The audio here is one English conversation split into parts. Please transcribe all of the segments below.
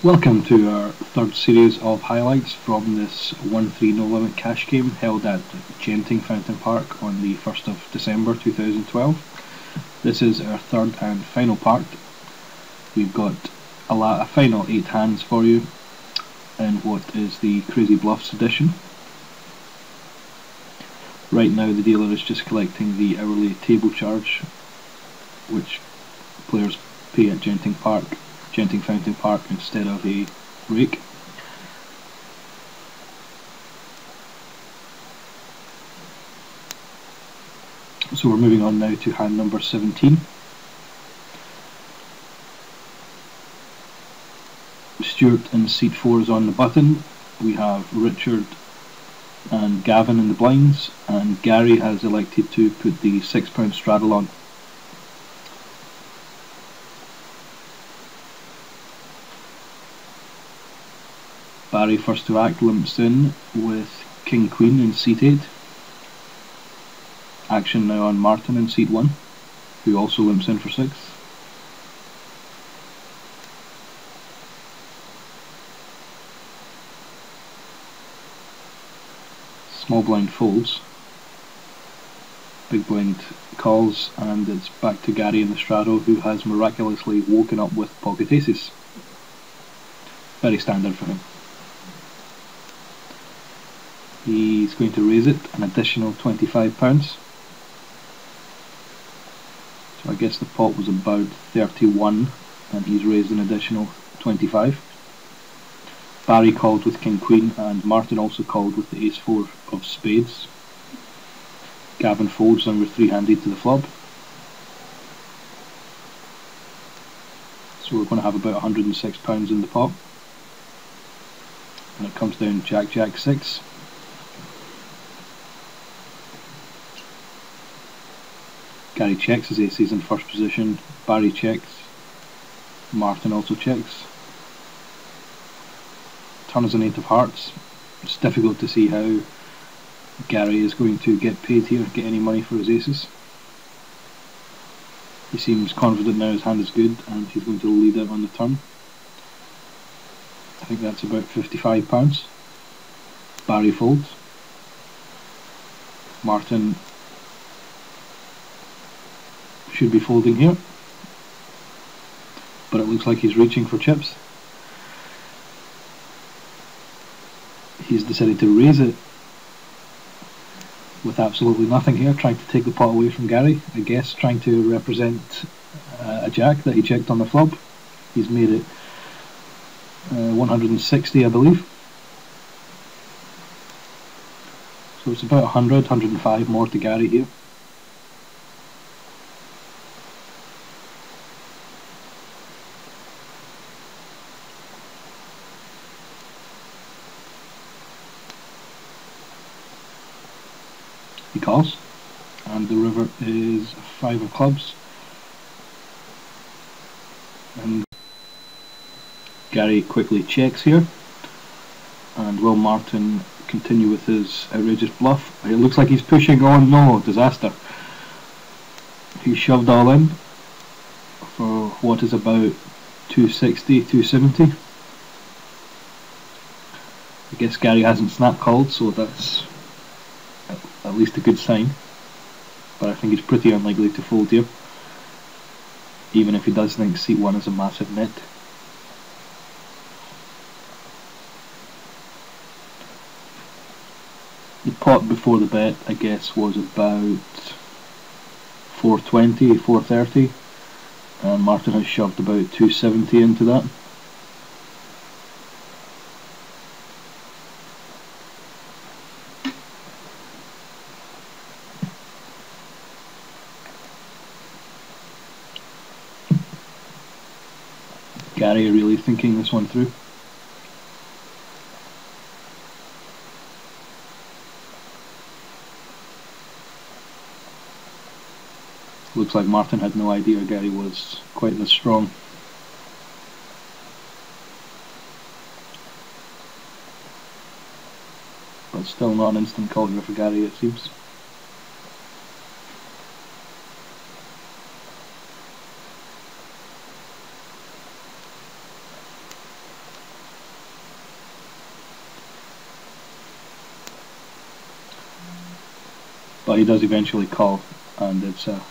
Welcome to our third series of highlights from this 1-3 no limit cash game held at Genting Fountain Park on the 1st of December 2012. This is our third and final part. We've got a final 8 hands for you in what is the Crazy Bluffs Edition. Right now the dealer is just collecting the hourly table charge which players pay at Genting Fountain Park instead of a rake. So we're moving on now to hand number 17. Stuart in seat 4 is on the button. We have Richard and Gavin in the blinds, and Gary has elected to put the £6 straddle on. Barry, first to act, limps in with King Queen in seat 8. Action now on Martin in seat 1, who also limps in for 6. Small blind folds. Big blind calls, and it's back to Gary in the straddle, who has miraculously woken up with pocket aces. Very standard for him. He's going to raise it an additional £25. So I guess the pot was about 31 and he's raised an additional 25. Barry called with King Queen and Martin also called with the Ace 4 of spades. Gavin folds and we're 3-handed to the flop. So we're going to have about £106 in the pot. And it comes down Jack Jack 6. Gary checks his aces in first position, Barry checks, Martin also checks. Turn is an 8 of hearts. It's difficult to see how Gary is going to get paid here, get any money for his aces. He seems confident now his hand is good and he's going to lead out on the turn. I think that's about £55. Barry folds. Martin should be folding here, but it looks like he's reaching for chips. He's decided to raise it with absolutely nothing here, trying to take the pot away from Gary, I guess trying to represent a jack that he checked on the flop. He's made it 160 I believe, so it's about 105 more to Gary here. He calls, and the river is 5 of clubs, and Gary quickly checks here, and will Martin continue with his outrageous bluff? It looks like he's pushing on. No, disaster. He shoved all in for what is about 260, 270. I guess Gary hasn't snap called, so that's at least a good sign, but I think it's pretty unlikely to fold here, even if he does think seat 1 is a massive net. The pot before the bet, I guess, was about 420, 430, and Martin has shoved about 270 into that. Gary really thinking this one through. Looks like Martin had no idea Gary was quite this strong. But still not an instant call here for Gary, it seems. but he does eventually call, and it's a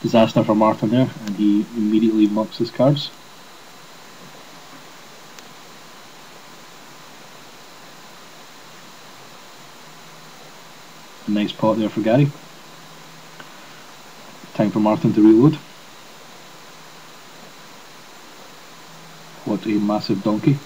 disaster for Martin there, and he immediately mucks his cards. A nice pot there for Gary. Time for Martin to reload. What a massive donkey.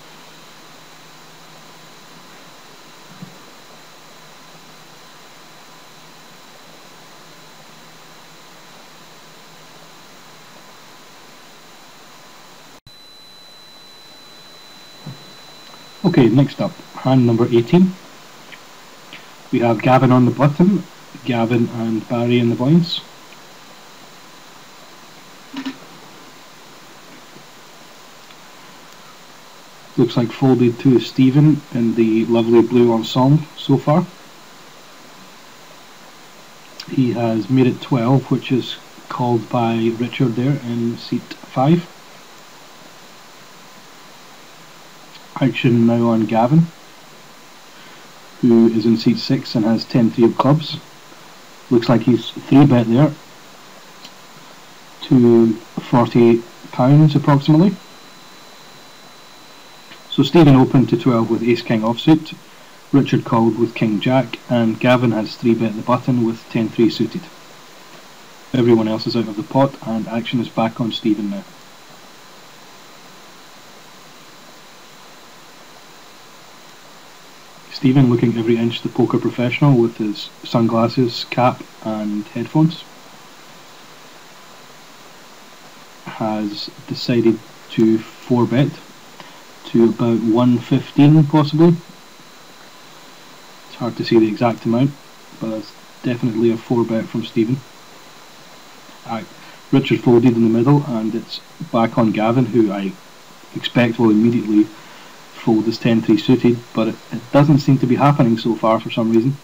Okay, next up, hand number 18. We have Gavin on the button, Gavin and Barry in the blinds. Looks like folded to Stephen in the lovely blue ensemble so far. He has made it 12, which is called by Richard there in seat 5. Action now on Gavin, who is in seat 6 and has 10-3 of clubs. Looks like he's 3-bet there to £40 approximately. So Stephen opened to 12 with Ace-King offsuit, Richard called with King-Jack, and Gavin has 3-bet the button with 10-3 suited. Everyone else is out of the pot, and action is back on Stephen now. Stephen looking every inch the poker professional with his sunglasses, cap and headphones. Has decided to 4-bet to about 115 possibly. It's hard to see the exact amount, but that's definitely a 4-bet from Stephen. Richard folded in the middle, and it's back on Gavin, who I expect will immediately fold his 10-3 suited, but it doesn't seem to be happening so far for some reason.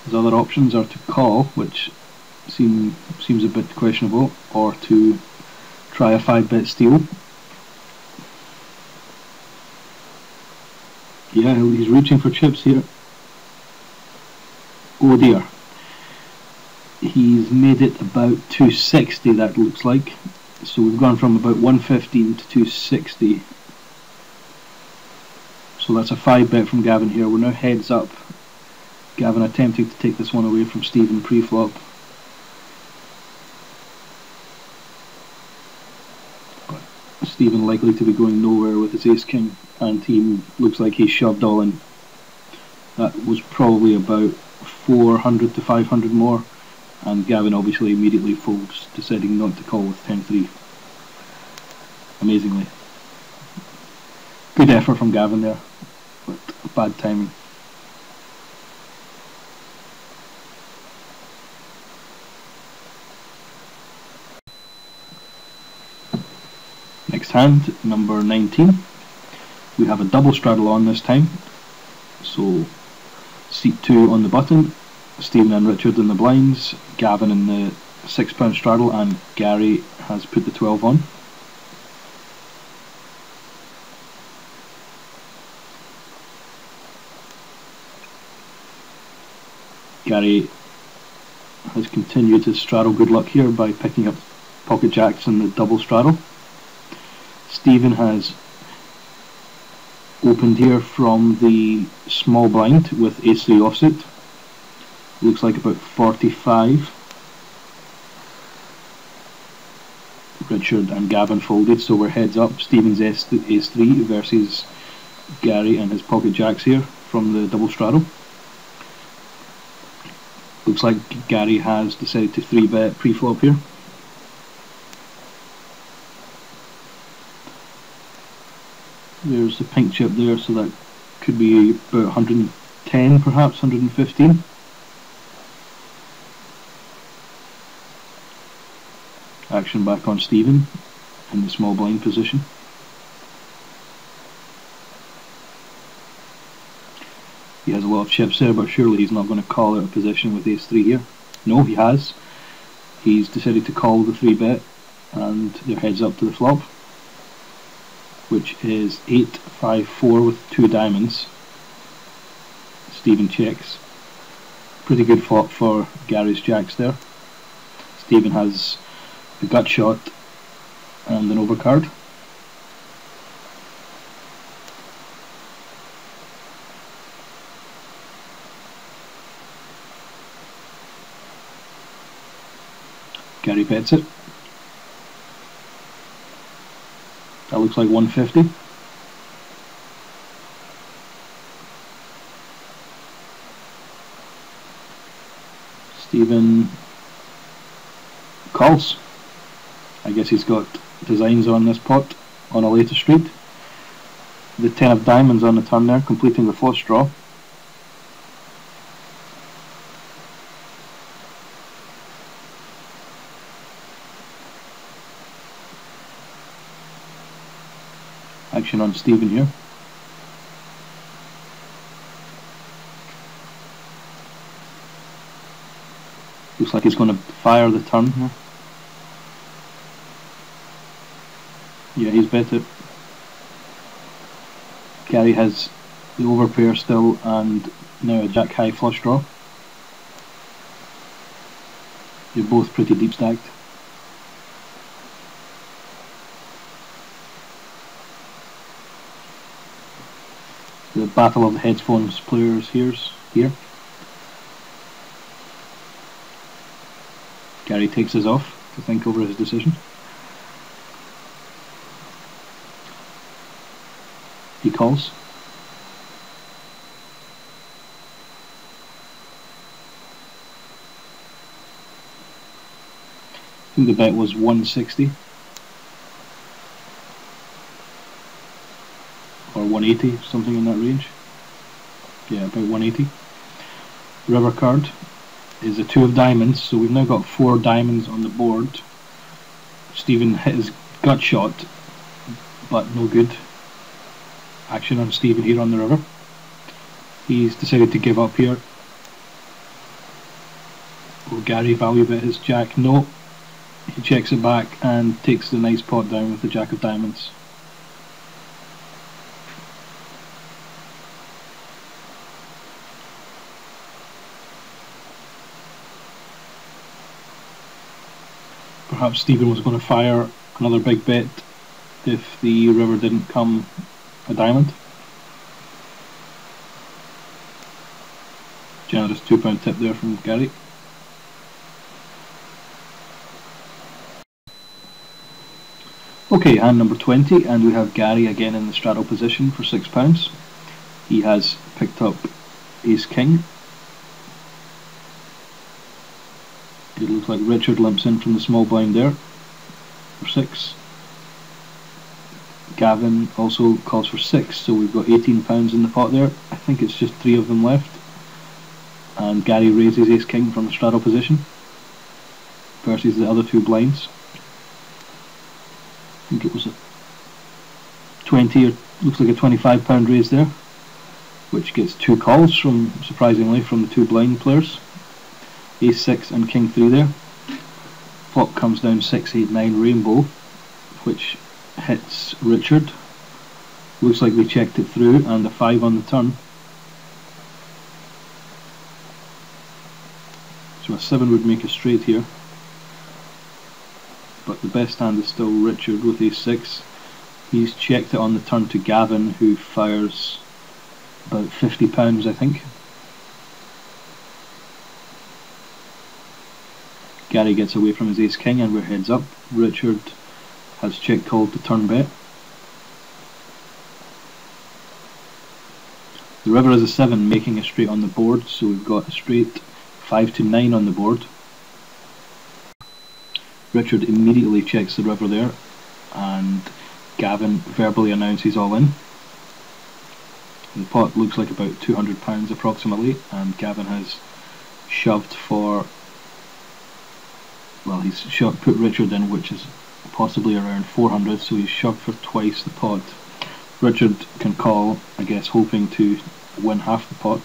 His other options are to call, which seems a bit questionable, or to try a 5-bet steal. Yeah, he's reaching for chips here. Oh dear. He's made it about 260, that looks like. So we've gone from about 115 to 260. So that's a 5-bet from Gavin here. We're now heads up. Gavin attempting to take this one away from Stephen pre-flop. But Stephen likely to be going nowhere with his Ace-King, and he looks like he's shoved all in. That was probably about 400 to 500 more. And Gavin obviously immediately folds, deciding not to call with 10-3. Amazingly. Good effort from Gavin there, but bad timing. Next hand, number 19. We have a double straddle on this time. So, seat 2 on the button. Stephen and Richard in the blinds, Gavin in the £6 straddle, and Gary has put the 12 on. Gary has continued his straddle good luck here by picking up pocket jacks in the double straddle. Stephen has opened here from the small blind with Ace-3 offsuit. Looks like about 45. Richard and Gavin folded, so we're heads up. Stephen's Ace-3 versus Gary and his pocket jacks here from the double straddle. Looks like Gary has decided to 3-bet pre-flop here. There's a pink chip there, so that could be about 110 perhaps, 115. Action back on Stephen in the small blind position. He has a lot of chips there, but surely he's not going to call out a position with Ace-3 here. No, he has. He's decided to call the 3-bet, and they're heads up to the flop, which is 8-5-4 with 2 diamonds. Stephen checks. Pretty good flop for Gary's jacks there. Stephen has a gut shot and an overcard. Gary bets it. That looks like 150. Stephen calls. I guess he's got designs on this pot on a later street. The 10 of diamonds on the turn there, completing the flush draw. Action on Stephen here. Looks like he's going to fire the turn here. Yeah, he's bet it. Gary has the overpair still and now a jack high flush draw. They're both pretty deep stacked. The battle of the headphones players here. Gary takes us off to think over his decision. He calls. I think the bet was 160 or 180, something in that range. Yeah, about 180. River card is a 2 of diamonds, so we've now got 4 diamonds on the board. Stephen hit his gut shot, but no good. Action on Stephen here on the river. He's decided to give up here. Will Gary value bet his jack? No. He checks it back and takes the nice pot down with the jack of diamonds. Perhaps Stephen was going to fire another big bet if the river didn't come a diamond. Generous £2 tip there from Gary. Okay, hand number 20, and we have Gary again in the straddle position for £6. He has picked up Ace King. It looks like Richard limps in from the small blind there for 6. Gavin also calls for 6, so we've got £18 in the pot there. I think it's just 3 of them left. And Gary raises Ace King from the straddle position versus the other 2 blinds. I think it was a 20, or looks like a £25 raise there, which gets 2 calls from, surprisingly, from the 2 blind players. Ace 6 and King 3 there. Flop comes down 6, 8, 9 rainbow, which hits Richard. Looks like they checked it through, and a 5 on the turn. So a 7 would make a straight here. But the best hand is still Richard with Ace 6. He's checked it on the turn to Gavin, who fires about £50, I think. Gary gets away from his Ace King and we're heads up. Richard has check called to turn bet. The river is a 7, making a straight on the board, so we've got a straight 5 to 9 on the board. Richard immediately checks the river there, and Gavin verbally announces all in. The pot looks like about £200 approximately, and Gavin has shoved for, well, he's put Richard in, which is possibly around 400, so he's shoved for twice the pot. Richard can call, I guess, hoping to win half the pot,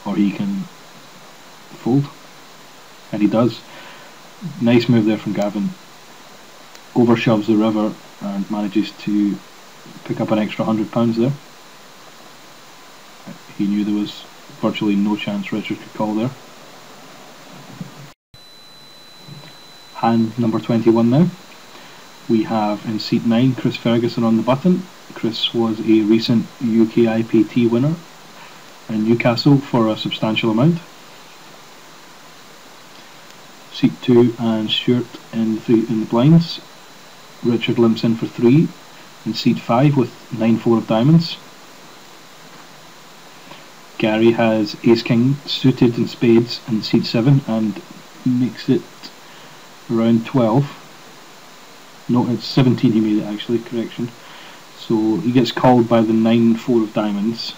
or he can fold, and he does. Nice move there from Gavin. Overshoves the river and manages to pick up an extra £100 there. He knew there was virtually no chance Richard could call there. Hand number 21 now. We have in seat 9 Chris Ferguson on the button. Chris was a recent UK IPT winner in Newcastle for a substantial amount. Seat 2 and Stuart in the blinds. Richard limps in for 3 in seat 5 with 9-4 of diamonds. Gary has ace-king suited in spades in seat 7 and makes it around 12. No, it's 17 he made it actually, correction. So he gets called by the 9-4 of diamonds.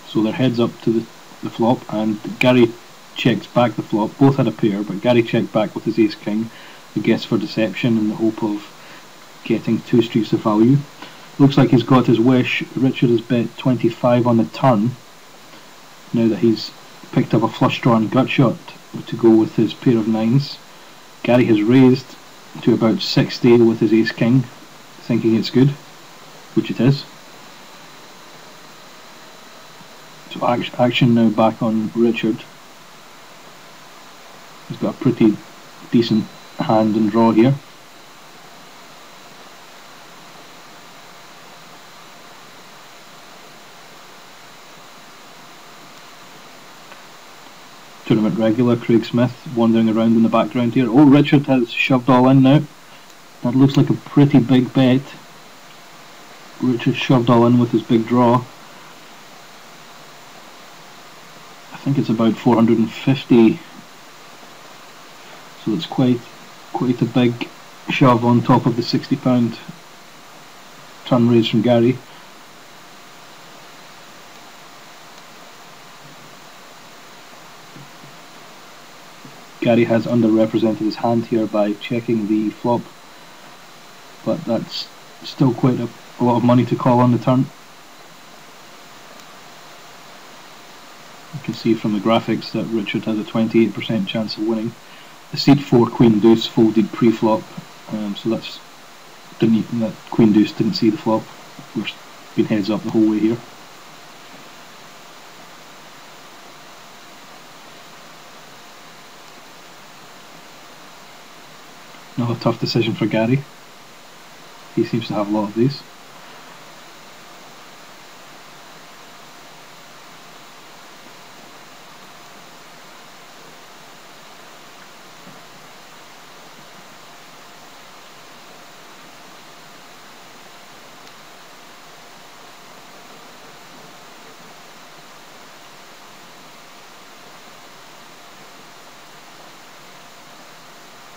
So they're heads up to the flop, and Gary checks back the flop. Both had a pair, but Gary checked back with his ace-king, I guess for deception in the hope of getting 2 streets of value. Looks like he's got his wish. Richard has bet 25 on the turn, now that he's picked up a flush draw and gut shot to go with his pair of 9s. Gary has raised to about 60 with his ace-king, thinking it's good, which it is. So action now back on Richard. He's got a pretty decent hand and draw here. Tournament regular Craig Smith wandering around in the background here. Oh, Richard has shoved all in now. That looks like a pretty big bet. Richard shoved all in with his big draw. I think it's about 450. So it's quite a big shove on top of the £60 turn raise from Gary. Gary has underrepresented his hand here by checking the flop, but that's still quite a lot of money to call on the turn. You can see from the graphics that Richard has a 28% chance of winning. The seat 4 Queen Deuce folded pre-flop, so that Queen Deuce didn't see the flop. We're been heads up the whole way here. Another tough decision for Gary. He seems to have a lot of these.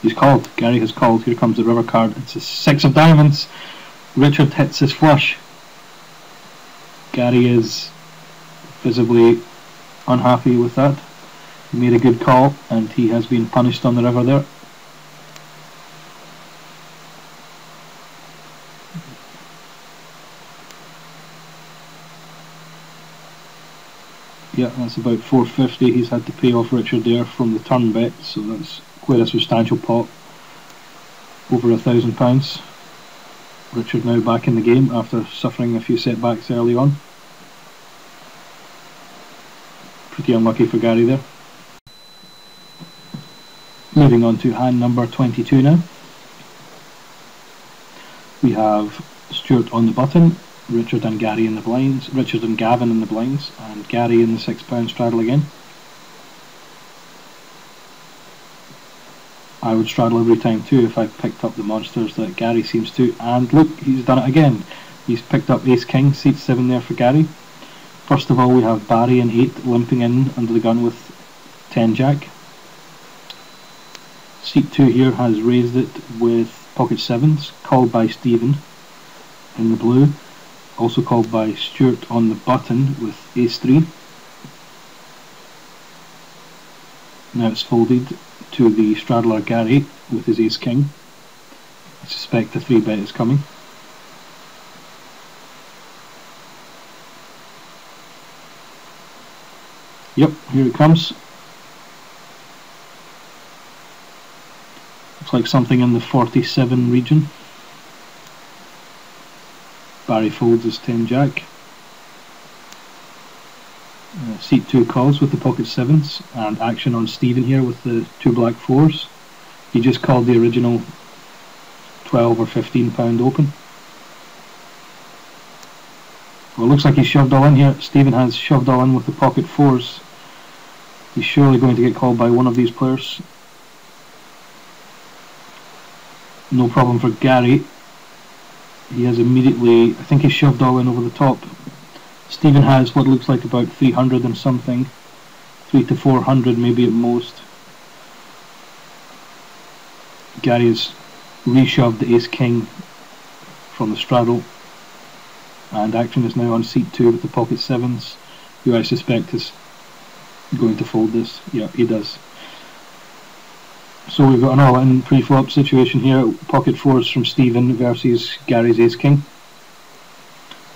He's called. Gary has called. Here comes the river card. It's a 6 of diamonds. Richard hits his flush. Gary is visibly unhappy with that. He made a good call and he has been punished on the river there. Yeah, that's about 450 he's had to pay off Richard there from the turn bet, so that's quite a substantial pot, over £1,000. Richard now back in the game after suffering a few setbacks early on. Pretty unlucky for Gary there. Moving on to hand number 22 now. We have Stuart on the button, Richard and Gary in the blinds, Richard and Gavin in the blinds, and Gary in the £6 straddle again. I would straddle every time too if I picked up the monsters that Gary seems to, and look, he's done it again. He's picked up ace-king, seat 7 there for Gary. First of all, we have Barry in 8 limping in under the gun with 10-jack. Seat 2 here has raised it with pocket 7s, called by Stephen in the blue, also called by Stuart on the button with ace 3. Now it's folded to the straddler Gary with his ace-king. I suspect the 3-bet is coming. Yep, here it comes. Looks like something in the 47 region. Barry folds his 10 jack. Seat 2 calls with the pocket 7s, and action on Stephen here with the 2 black 4s. He just called the original 12 or 15 pound open. Well, it looks like he's shoved all in here. Stephen has shoved all in with the pocket 4s. He's surely going to get called by one of these players. No problem for Gary. He has immediately, I think he shoved all in over the top. Stephen has what looks like about 300 and something. 3 to 400 maybe at most. Gary has reshoved the ace king from the straddle. And action is now on seat 2 with the pocket 7s, who I suspect is going to fold this. Yeah, he does. So we've got an all-in pre-flop situation here. Pocket 4s from Stephen versus Gary's ace king.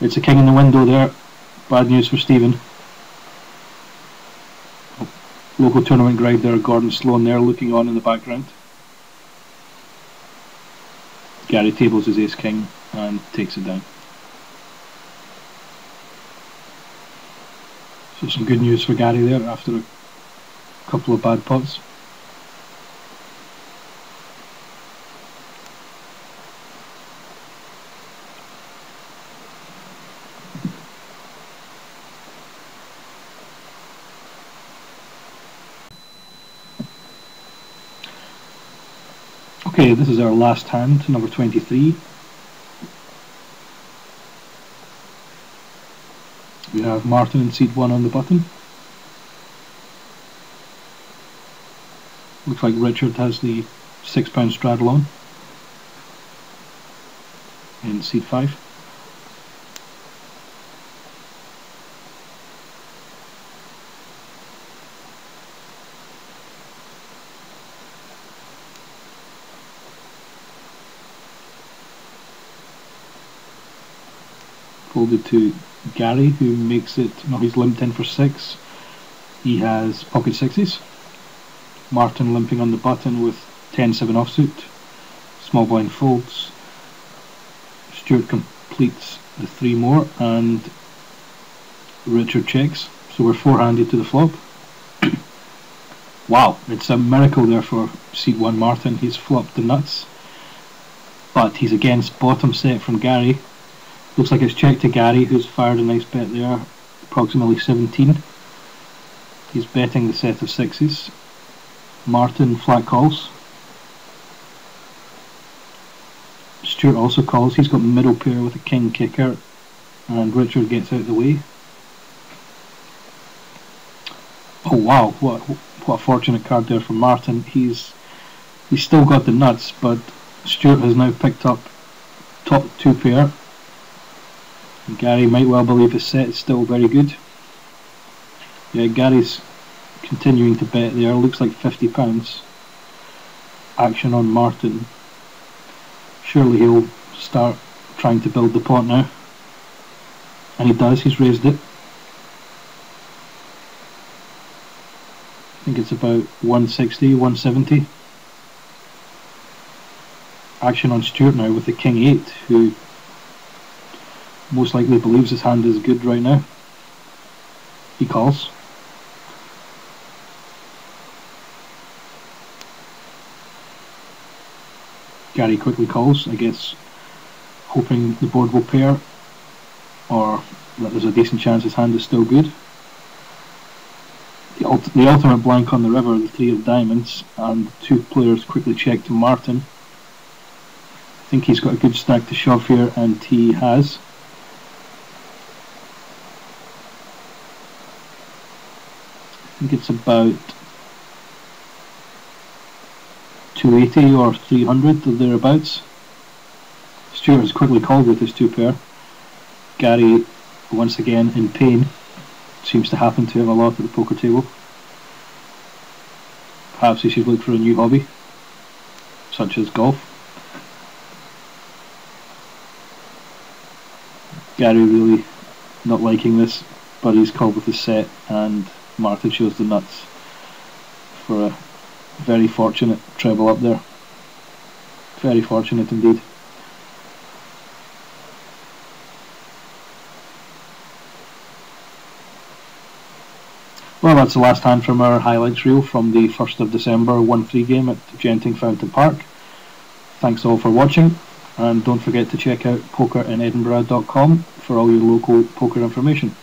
It's a king in the window there. Bad news for Stephen. Local tournament guide there, Gordon Sloan there looking on in the background. Gary tables his ace king and takes it down. So some good news for Gary there after a couple of bad pots. Okay, this is our last hand, number 23. We have Martin in seat 1 on the button. Looks like Richard has the £6 straddle on in seat 5. Folded to Gary, who makes it, no, he's limped in for 6. He has pocket 6s. Martin limping on the button with 10-7 offsuit. Small blind folds. Stuart completes the 3 more, and Richard checks. So we're 4-handed to the flop. Wow, it's a miracle there for seat 1 Martin. He's flopped the nuts, but he's against bottom set from Gary. Looks like it's checked to Gary, who's fired a nice bet there, approximately 17. He's betting the set of 6s. Martin flat calls. Stuart also calls. He's got middle pair with a king kicker, and Richard gets out of the way. Oh wow, what a fortunate card there from Martin. He's still got the nuts, but Stuart has now picked up top 2 pair. And Gary might well believe his set is still very good. Yeah, Gary's continuing to bet there. Looks like £50. Action on Martin. Surely he'll start trying to build the pot now. And he does, he's raised it. I think it's about 160, 170. Action on Stuart now with the king 8, who most likely believes his hand is good right now. He calls. Gary quickly calls, I guess hoping the board will pair, or that there's a decent chance his hand is still good. The ultimate blank on the river, the 3 of diamonds, and the 2 players quickly check to Martin. I think he's got a good stack to shove here, and he has. I think it's about 280 or 300 or thereabouts. Stuart has quickly called with his 2 pair. Gary, once again in pain, seems to happen to have a lot at the poker table. Perhaps he should look for a new hobby, such as golf. Gary really not liking this, but he's called with his set, and Martin shows the nuts for a very fortunate treble up there. Very fortunate indeed. Well, that's the last hand from our highlights reel from the 1st of December 1-3 game at Genting Fountain Park. Thanks all for watching, and don't forget to check out pokerinedinburgh.com for all your local poker information.